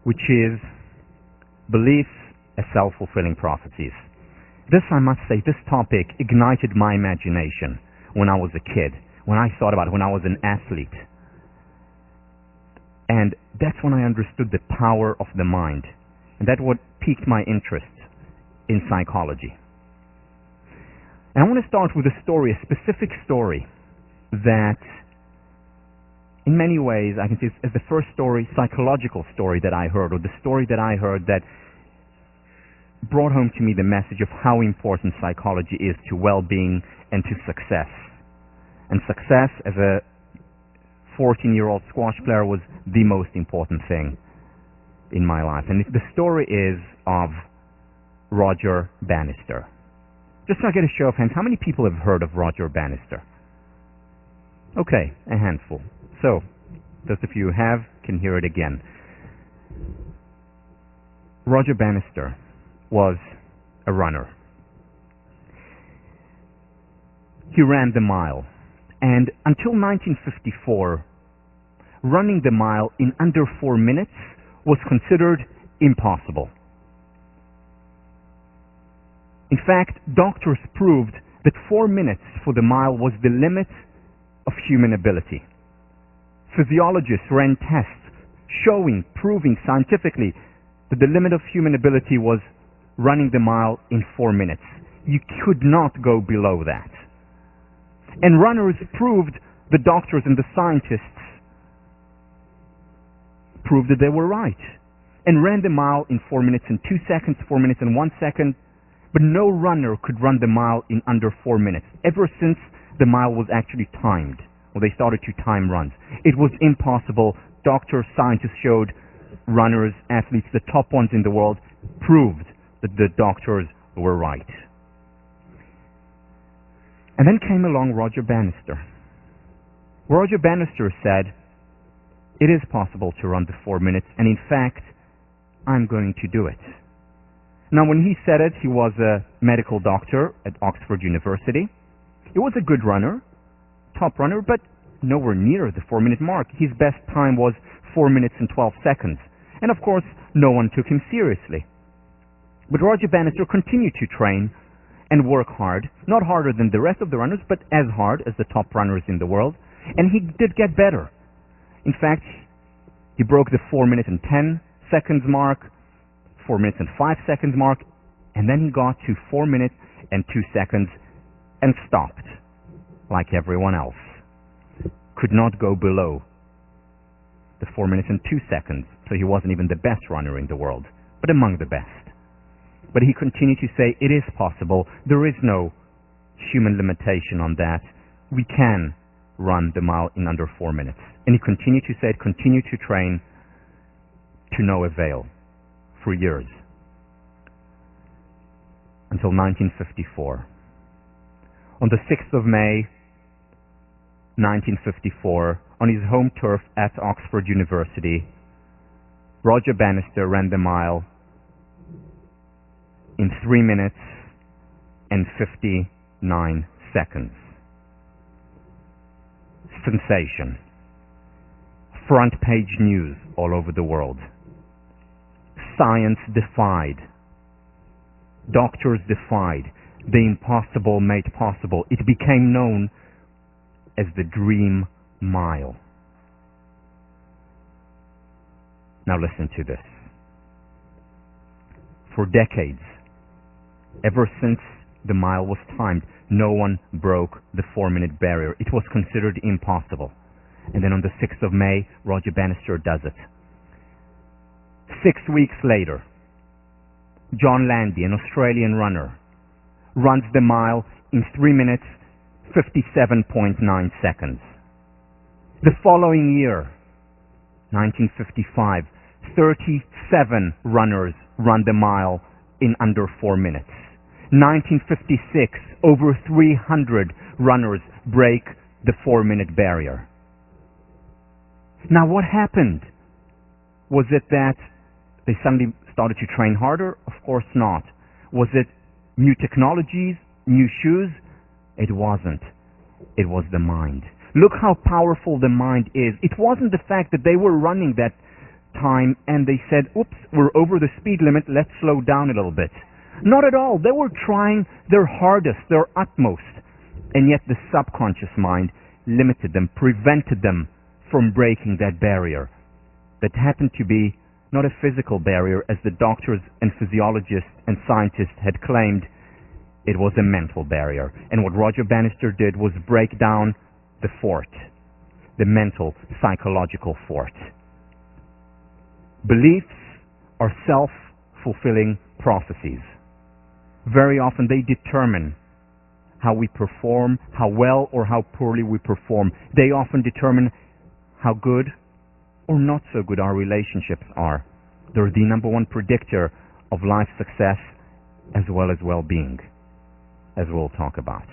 which is beliefs as self-fulfilling prophecies. This, I must say, this topic ignited my imagination when I was a kid, when I thought about it, when I was an athlete. And that's when I understood the power of the mind. And that's what piqued my interest in psychology. And I want to start with a story, a specific story that in many ways I can see as the first story, psychological story that I heard, or the story that I heard that brought home to me the message of how important psychology is to well-being and to success. And success as a 14-year-old squash player was the most important thing in my life. And the story is of Roger Bannister. Just so I get a show of hands, how many people have heard of Roger Bannister? Okay, a handful. So, those of you who have can hear it again. Roger Bannister was a runner. He ran the mile. And until 1954, running the mile in under 4 minutes was considered impossible. In fact, doctors proved that 4 minutes for the mile was the limit of human ability. Physiologists ran tests proving scientifically that the limit of human ability was running the mile in 4 minutes. You could not go below that. And runners proved, the doctors and the scientists proved that they were right, and ran the mile in 4 minutes and 2 seconds, 4 minutes and 1 second, but no runner could run the mile in under 4 minutes, ever since the mile was actually timed, or they started to time runs. It was impossible. Doctors, scientists showed, runners, athletes, the top ones in the world, proved that the doctors were right. And then came along Roger Bannister. Roger Bannister said, it is possible to run the 4 minutes, and in fact, I'm going to do it. Now, when he said it, he was a medical doctor at Oxford University. He was a good runner, top runner, but nowhere near the 4-minute mark. His best time was 4 minutes and 12 seconds. And of course, no one took him seriously. But Roger Bannister continued to train and work hard, not harder than the rest of the runners, but as hard as the top runners in the world, and he did get better. In fact, he broke the 4 minutes and 10 seconds mark, 4 minutes and 5 seconds mark, and then he got to 4 minutes and 2 seconds and stopped, like everyone else. Could not go below the 4 minutes and 2 seconds, so he wasn't even the best runner in the world, but among the best. But he continued to say, it is possible. There is no human limitation on that. We can run the mile in under 4 minutes. And he continued to say it, continued to train, to no avail, for years. Until 1954. On the 6th of May, 1954, on his home turf at Oxford University, Roger Bannister ran the mile in 3 minutes and 59 seconds. Sensation. Front page news all over the world. Science defied. Doctors defied. The impossible made possible. It became known as the Dream Mile. Now listen to this. For decades, ever since the mile was timed, no one broke the 4-minute barrier. It was considered impossible. And then on the 6th of May, Roger Bannister does it. 6 weeks later, John Landy, an Australian runner, runs the mile in 3 minutes, 57.9 seconds. The following year, 1955, 37 runners run the mile in under 4 minutes. 1956, over 300 runners break the 4-minute barrier. Now, what happened? Was it that they suddenly started to train harder? Of course not. Was it new technologies, new shoes? It wasn't. It was the mind. Look how powerful the mind is. It wasn't the fact that they were running that time and they said, oops, we're over the speed limit, let's slow down a little bit. Not at all. They were trying their hardest, their utmost, and yet the subconscious mind limited them, prevented them from breaking that barrier that happened to be not a physical barrier as the doctors and physiologists and scientists had claimed. It was a mental barrier. And what Roger Bannister did was break down the fort, the mental, psychological fort. Beliefs are self-fulfilling prophecies. Very often they determine how we perform, how well or how poorly we perform. They often determine how good or not so good our relationships are. They're the number one predictor of life success as well as well-being, as we'll talk about.